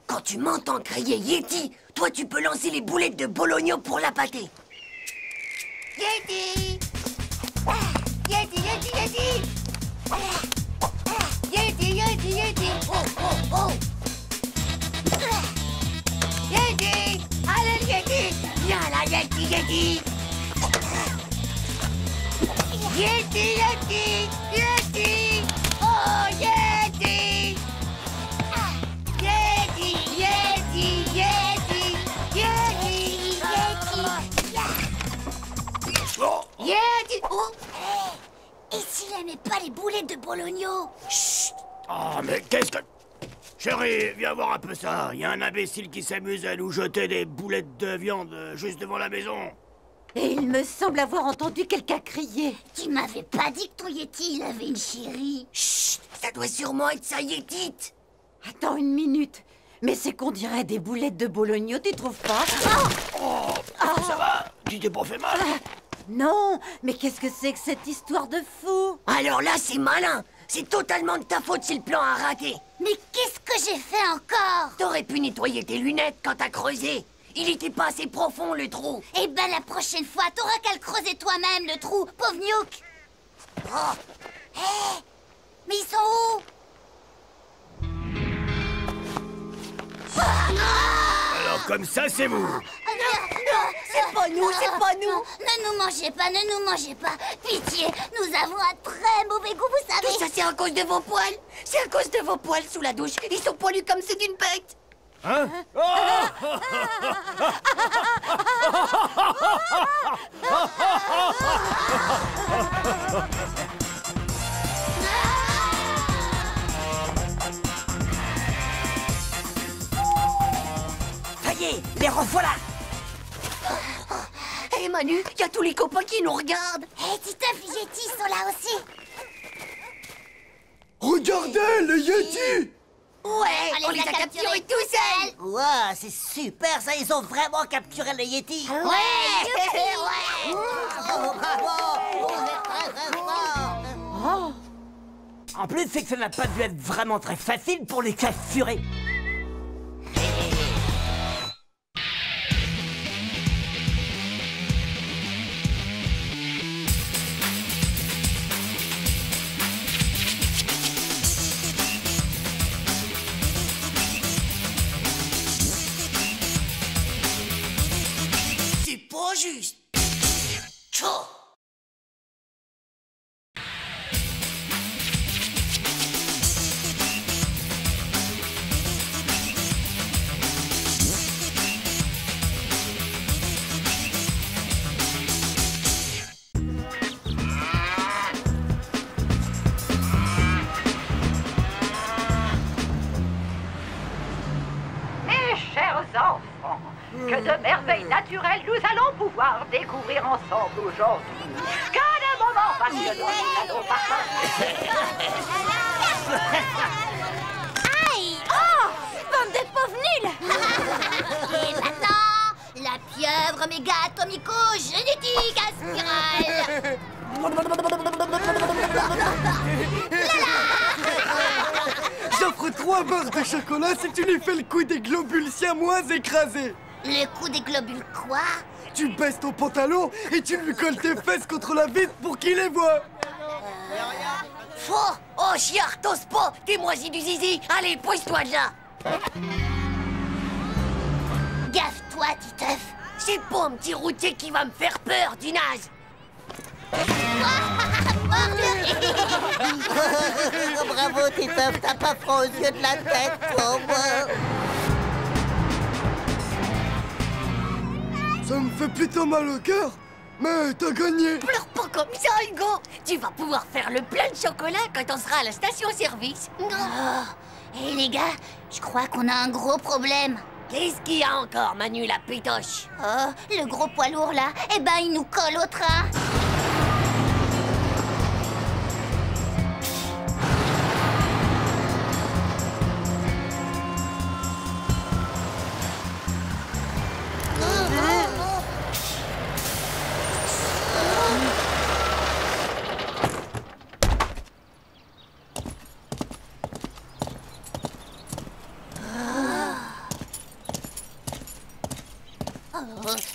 Quand tu m'entends crier Yeti, toi, tu peux lancer les boulettes de Bologno pour l'appâter. Yeti! Yeti, Yeti, Yeti! Yeti, Yeti, Yeti! Oh, oh, oh! Yeti! Allez, le Yeti! Viens là, Yeti, Yeti! Yeti, Yeti! Yeti! Oh, Yeti! Yeti, Yeti, Yeti! Yeti! Yeti! Oh! Et s'il aimait pas les boulettes de Bologno? Chut! Oh, mais qu'est-ce que... Chérie, viens voir un peu ça. Il y a un imbécile qui s'amuse à nous jeter des boulettes de viande juste devant la maison. Et il me semble avoir entendu quelqu'un crier. Tu m'avais pas dit que ton Yeti, il avait une chérie. Chut! Ça doit sûrement être sa Yétite. Attends une minute. Mais c'est qu'on dirait des boulettes de Bologno, tu trouves pas? Ça va? Tu t'es pas fait mal? Non, mais qu'est-ce que c'est que cette histoire de fou? Alors là, c'est malin. C'est totalement de ta faute si le plan a raté. Mais qu'est-ce que j'ai fait encore? T'aurais pu nettoyer tes lunettes quand t'as creusé. Il était pas assez profond, le trou. Eh ben, la prochaine fois, t'auras qu'à le creuser toi-même, le trou, pauvre Niouk. Oh. Hé! Mais ils sont où? Alors comme ça, c'est vous. Non, c'est pas nous, c'est pas nous. Ne nous mangez pas, ne nous mangez pas. Pitié, nous avons un très mauvais goût, vous savez. Tout ça, c'est à cause de vos poils. C'est à cause de vos poils sous la douche. Ils sont poilus comme ceux d'une bête. Hein? Ça y est, les revoilà. Hé Manu, il y a tous les copains qui nous regardent. Hé, Titeuf, les Yetis sont là aussi. Regardez, le Yeti! Ouais, on les a capturés tout seuls. Ouah, c'est super ça, ils ont vraiment capturé le Yeti. Ouais, ouais. Bravo, vous êtes très très fort. En plus, c'est que ça n'a pas dû être vraiment très facile pour les capturer. C'est pas juste. Tchou. Mes chers enfants, que que de merveilles naturelles nous allons pouvoir découvrir ensemble aujourd'hui. Quel moment passionnant nous allons partager. Aïe! Oh! Bande de pauvres nuls! Et maintenant, la pieuvre méga atomico-génétique à spirale! J'offre 3 barres de chocolat si tu lui fais le coup des globules siamois écrasés. Le coup des globules quoi? Tu baisses ton pantalon et tu lui colles tes fesses contre la vitre pour qu'il les voie. Faux! Oh, chiard, t'oses pas! T'es moisi du zizi! Allez, pousse-toi de là! Gaffe-toi, Titeuf! C'est pas un petit routier qui va me faire peur, du naze! Bravo, Titeuf, t'as pas froid aux yeux de la tête, toi, moi. Ça me fait plutôt mal au cœur, mais t'as gagné. Pleure pas comme ça, Hugo! Tu vas pouvoir faire le plein de chocolat quand on sera à la station-service. Oh. Et les gars, je crois qu'on a un gros problème. Qu'est-ce qu'il y a encore, Manu la pétoche? Oh, le gros poids lourd là, eh ben il nous colle au train.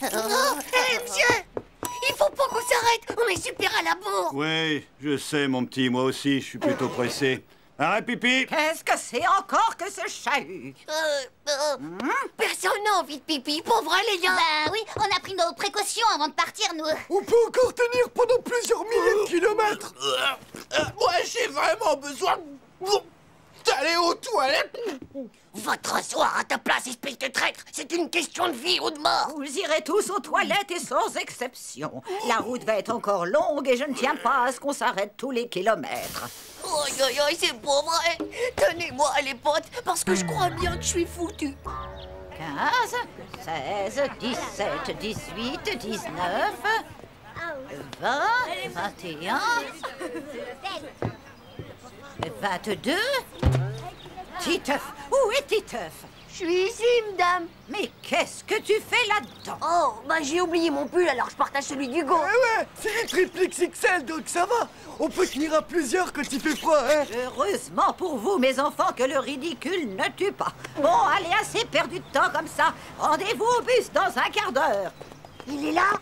Hé, monsieur! Il faut pas qu'on s'arrête! On est super à la bourre! Oui, je sais, mon petit, moi aussi, je suis plutôt pressé. Arrête, pipi! Qu'est-ce que c'est encore que ce chahut? Personne n'a envie de pipi, pour vrai, les gars! Bah oui, on a pris nos précautions avant de partir, nous. On peut encore tenir pendant plusieurs milliers de kilomètres. Moi, j'ai vraiment besoin d'aller aux toilettes. Va te rasseoir à ta place, espèce de traître! C'est une question de vie ou de mort! Vous irez tous aux toilettes et sans exception. La route va être encore longue et je ne tiens pas à ce qu'on s'arrête tous les kilomètres. Oi, oi, oi, c'est pas vrai! Tenez-moi, les potes, parce que je crois bien que je suis foutu. 15, 16, 17, 18, 19, 20, 21, 22... Titeuf, où est Titeuf? Je suis ici, madame. Mais qu'est-ce que tu fais là-dedans? Oh, bah j'ai oublié mon pull, alors je partage celui d'Hugo. Ouais, c'est le triple XXL, donc ça va. On peut tenir à plusieurs quand il fait froid, hein. Heureusement pour vous, mes enfants, que le ridicule ne tue pas. Bon, allez, assez perdu de temps comme ça. Rendez-vous au bus dans un quart d'heure. Il est là?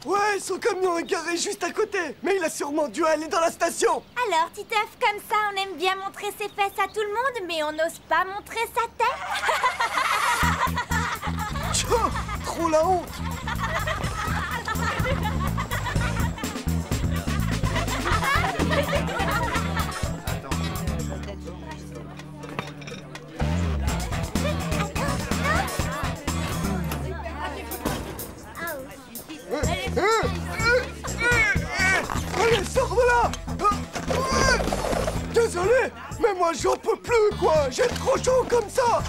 Ouais, son camion est garé juste à côté. Mais il a sûrement dû aller dans la station. Alors, Titeuf, comme ça, on aime bien montrer ses fesses à tout le monde, mais on n'ose pas montrer sa tête. Tchou, trop la honte. Allez, sors de là! Désolé, mais moi j'en peux plus, quoi! J'ai trop chaud comme ça!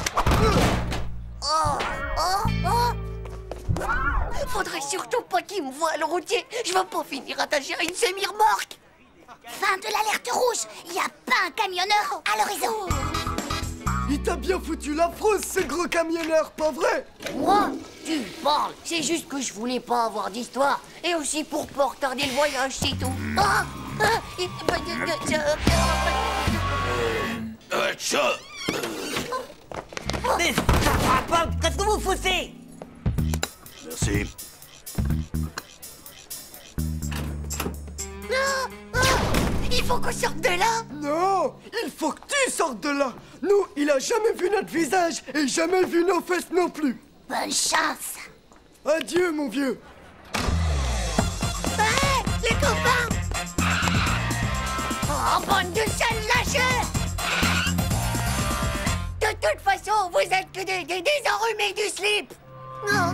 Faudrait surtout pas qu'il me voie, le routier. Je vais pas finir attaché à une semi-remorque. Fin de l'alerte rouge. Il y a pas un camionneur à l'horizon. Il t'a bien foutu la frousse, ce gros camionneur, pas vrai? Moi? Tu parles. C'est juste que je voulais pas avoir d'histoire. Et aussi pour pas retarder le voyage, c'est tout. Mais ça fera pas. Qu'est-ce que vous foutez? Merci. Il faut qu'on sorte de là. Non, il faut que tu sortes de là. Nous, il a jamais vu notre visage et jamais vu nos fesses non plus. Bonne chance. Adieu, mon vieux. Hey, les copains. Oh, bande de sales lâcheurs. De toute façon, vous êtes que des enrhumés du slip. Non.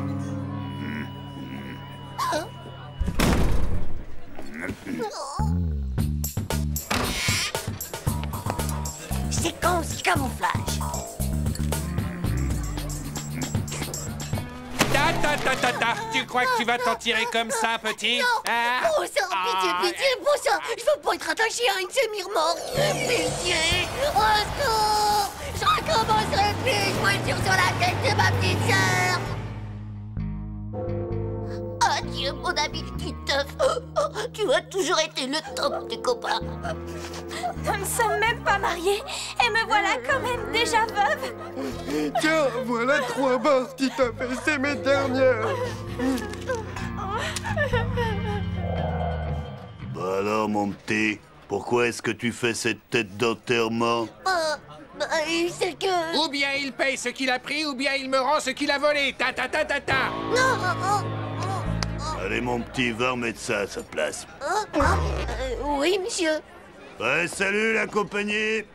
Séquence camouflage. Ta Tata, tu crois que tu vas t'en tirer comme ça, petit? Hein? Bon sang, pitié, bon sang, je veux pas être attaché à une semi-remorque. Pitié, au secours, je recommencerai plus, je voiture sur la tête de ma petite sœur. Adieu, mon ami Titeuf. Tu as toujours été le top des copains. Nous ne sommes même pas mariés et me voilà quand même déjà veuve. Tiens, voilà 3 barres, Titeuf, et c'est mes dernières. Bah alors, mon petit, pourquoi est-ce que tu fais cette tête d'enterrement? C'est que... Ou bien il paye ce qu'il a pris, ou bien il me rend ce qu'il a volé. Ta ta ta ta ta. Non. Allez, mon petit, va remettre ça à sa place. Oui, monsieur. Ouais, salut, la compagnie.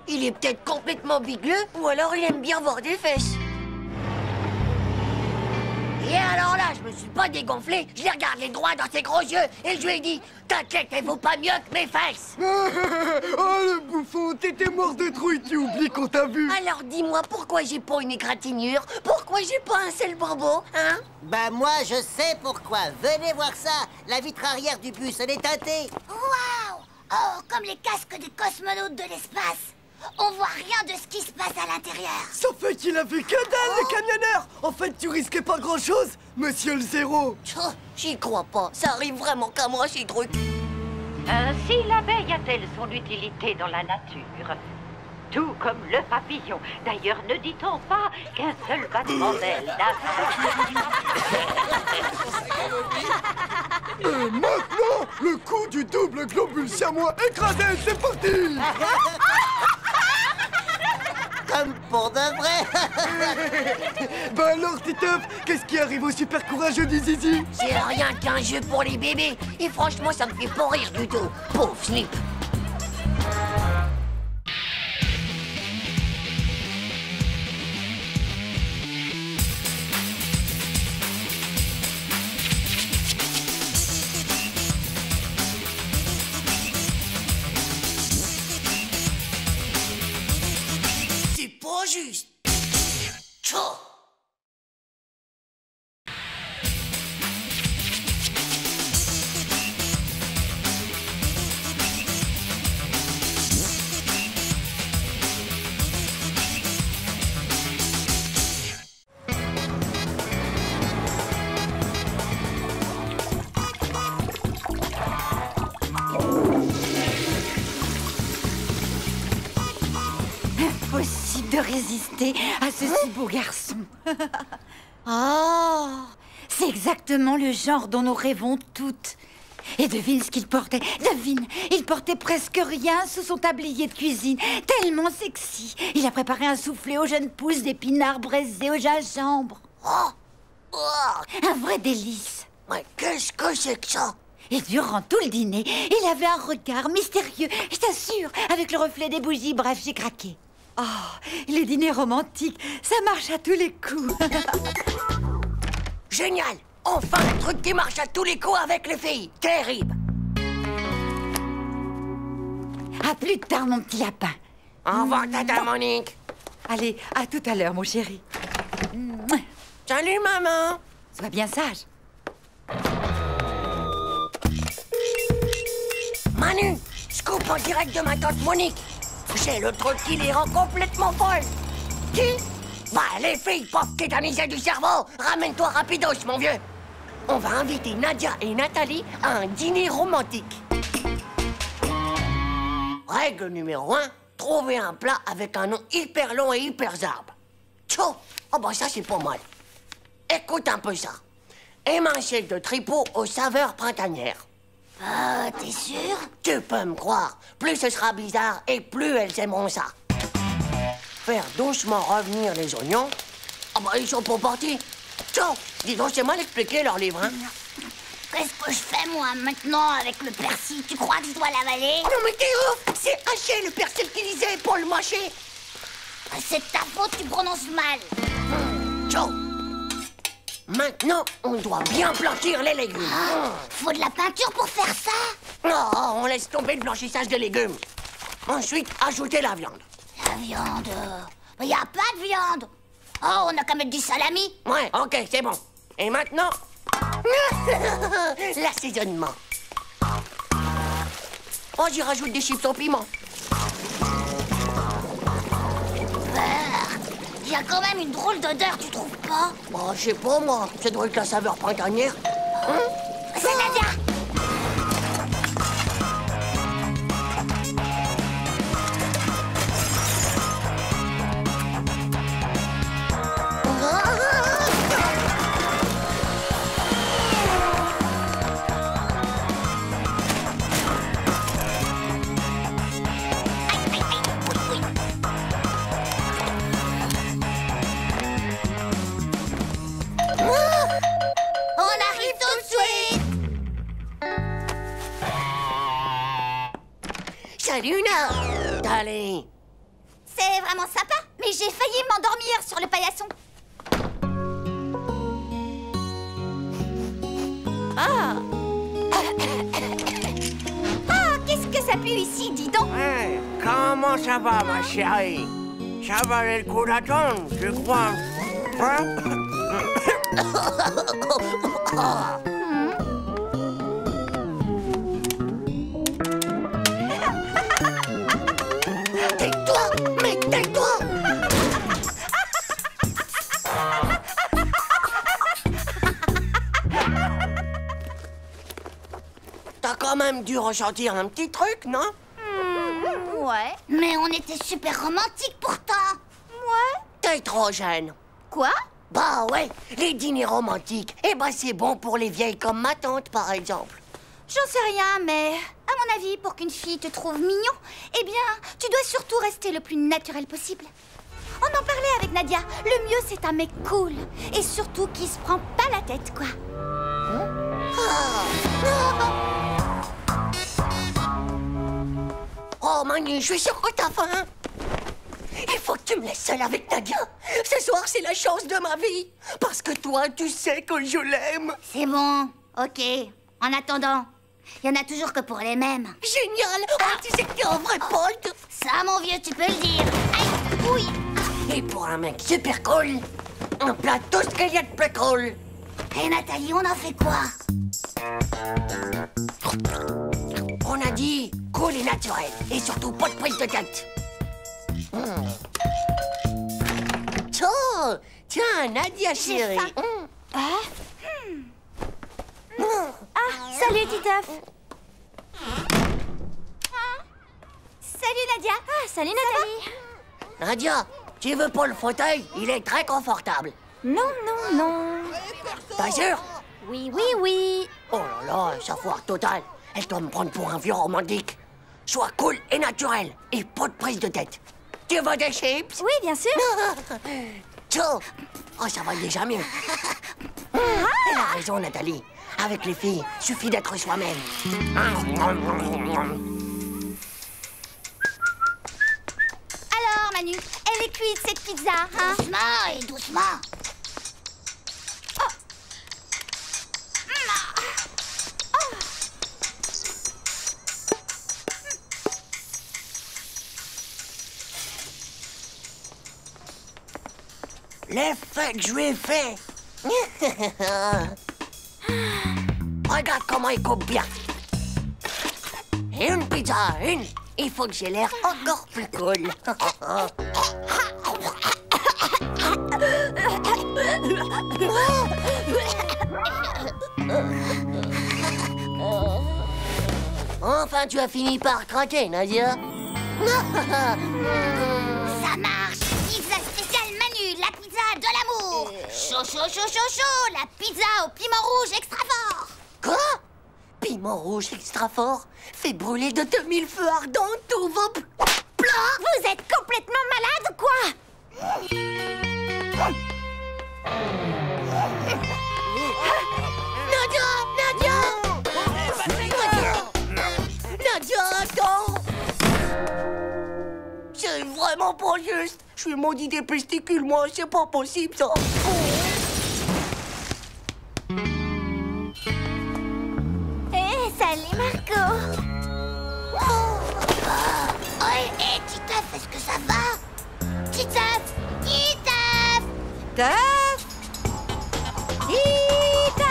Il est peut-être complètement bigleux, ou alors il aime bien voir des fesses. Et alors là, je me suis pas dégonflé, je les regarde les droits dans ses gros yeux, et je lui ai dit, t'inquiète, elle vaut pas mieux que mes fesses. Oh, le bouffon, t'étais mort de trouille, tu oublies qu'on t'a vu. Alors dis-moi, pourquoi j'ai pas une égratignure? Pourquoi j'ai pas un seul bobo, hein? Bah moi, je sais pourquoi. Venez voir ça. La vitre arrière du bus, elle est teintée. Waouh! Oh, comme les casques des cosmonautes de l'espace. On voit rien de ce qui se passe à l'intérieur. Ça fait qu'il a vu que dalle, le camionneur. En fait, tu risquais pas grand-chose, monsieur le zéro. J'y crois pas. Ça arrive vraiment qu'à moi, ces trucs. Ainsi, l'abeille a-t-elle son utilité dans la nature? Tout comme le papillon. D'ailleurs, ne dit-on pas qu'un seul battement d'aile Et maintenant, le coup du double globule siamois écrasé, c'est parti. Comme pour de vrai. Bah alors, Titeuf, qu'est-ce qui arrive au super courageux du Zizi? C'est rien qu'un jeu pour les bébés. Et franchement, ça me fait pas rire du tout. Pauvre Slip. Pas juste. Tchou. Impossible de résister à ce si beau garçon. Oh, c'est exactement le genre dont nous rêvons toutes. Et devine ce qu'il portait. Devine, il portait presque rien sous son tablier de cuisine. Tellement sexy. Il a préparé un soufflé aux jeunes pousses d'épinards braisés au gingembre. Un vrai délice. Mais qu'est-ce que c'est que ça? Et durant tout le dîner, il avait un regard mystérieux, je t'assure, avec le reflet des bougies. Bref, j'ai craqué. Oh, les dîners romantiques, ça marche à tous les coups. Génial! Enfin un truc qui marche à tous les coups avec les filles. Terrible. À plus tard, mon petit lapin. Au revoir, tata Monique. Allez, à tout à l'heure, mon chéri. Salut, maman. Sois bien sage. Manu, scoop en direct de ma tante Monique. J'ai le truc qui les rend complètement folles. Qui? Bah, les filles, pauvres tétanisées du cerveau. Ramène-toi rapidos, mon vieux. On va inviter Nadia et Nathalie à un dîner romantique. Règle numéro 1, trouver un plat avec un nom hyper long et hyper zarbe. Tchou! Oh bah ça, c'est pas mal. Écoute un peu ça. Émincelle de tripot aux saveurs printanières. Ah, t'es sûr? Tu peux me croire. Plus ce sera bizarre et plus elles aimeront ça. Faire doucement revenir les oignons. Ah bah ils sont pas partis. Tiens, dis donc, c'est mal expliqué leur livre, hein. Qu'est-ce que je fais, moi, maintenant, avec le persil? Tu crois que je dois l'avaler? Non mais t'es ouf! C'est haché le persil qu'ils disaient pour le mâcher. C'est de ta faute, tu prononces mal. Ciao. Maintenant, on doit bien blanchir les légumes. Faut de la peinture pour faire ça? Non, on laisse tomber le blanchissage des légumes. Ensuite, ajouter la viande. La viande? Il n'y a pas de viande. Oh, on a qu'à mettre du salami. Ouais, ok, c'est bon. Et maintenant, l'assaisonnement. Oh, j'y rajoute des chips au piment. Il y a quand même une drôle d'odeur, tu trouves pas? Oh, je sais pas, moi. Ça doit être la saveur printanière. C'est Nadia! Salut, Na! Allez! C'est vraiment sympa, mais j'ai failli m'endormir sur le paillasson. Ah! Ah, qu'est-ce que ça pue ici, dis donc? Hey, comment ça va, ma chérie? Ça valait le coup d'attendre, tu crois? Hein? Tais-toi! Mais tais-toi! T'as quand même dû ressentir un petit truc, non? Ouais. Mais on était super romantiques pourtant. Ouais. T'es trop jeune. Quoi? Bah ouais, les dîners romantiques, eh ben c'est bon pour les vieilles comme ma tante, par exemple. J'en sais rien, mais à mon avis, pour qu'une fille te trouve mignon, eh bien, tu dois surtout rester le plus naturel possible. On en parlait avec Nadia. Le mieux, c'est un mec cool. Et surtout qui se prend pas la tête, quoi. Oh, Manu, je suis sûre que t'as faim. Il faut que tu me laisses seule avec Nadia. Ce soir, c'est la chance de ma vie. Parce que toi, tu sais que je l'aime. C'est bon, ok. En attendant, il y en a toujours que pour les mêmes. Génial! Oh, tu sais que t'es un vrai pote. Ça, mon vieux, tu peux le dire. Aïe, oui. Et pour un mec super cool, un plat tout ce qu'il y a de plus cool. Et Nathalie, on en fait quoi? On a dit cool et naturel. Et surtout pas de prise de tête. Oh, tiens, Nadia chérie. Ah, salut Titeuf. Salut Nadia. Ah, salut Nathalie. Nadia, tu veux pas le fauteuil? Il est très confortable. Non, non, non. T'es sûr? Oui, oui, oui. Oh là là, ça foire totale. Elle doit me prendre pour un vieux romantique. Sois cool et naturel. Et pas de prise de tête. Tu veux des chips? Oui, bien sûr. Ciao. Oh, ça va déjà mieux. Elle a raison, Nathalie. Avec les filles, suffit d'être soi-même. Alors, Manu, elle est cuite, cette pizza, hein? Doucement et doucement. Oh. L'effet que je lui ai fait. Regarde comment il coupe bien. Une pizza, une. Il faut que j'ai l'air encore plus cool. Enfin, tu as fini par craquer, Nadia. Ça marche. Pizza spéciale Manu, la pizza de l'amour. Chaud, chaud, chaud, chaud, chaud. La pizza au piment rouge extra fort. Quoi? Piment rouge extra fort fait brûler de 2000 feux ardents tous vos plats. Vous êtes complètement malade ou quoi? Nadia! Nadia, attends! C'est vraiment pas juste. Je suis maudit des testicules, moi. C'est pas possible, ça. Salut Marco. Hé, Titeuf, est-ce que ça va? Titeuf! Titeuf! Titeuf! Titeuf!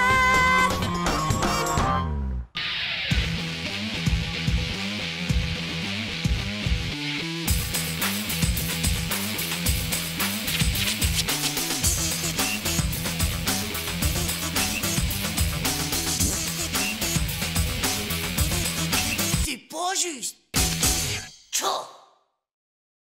C'est pas juste. Tchao.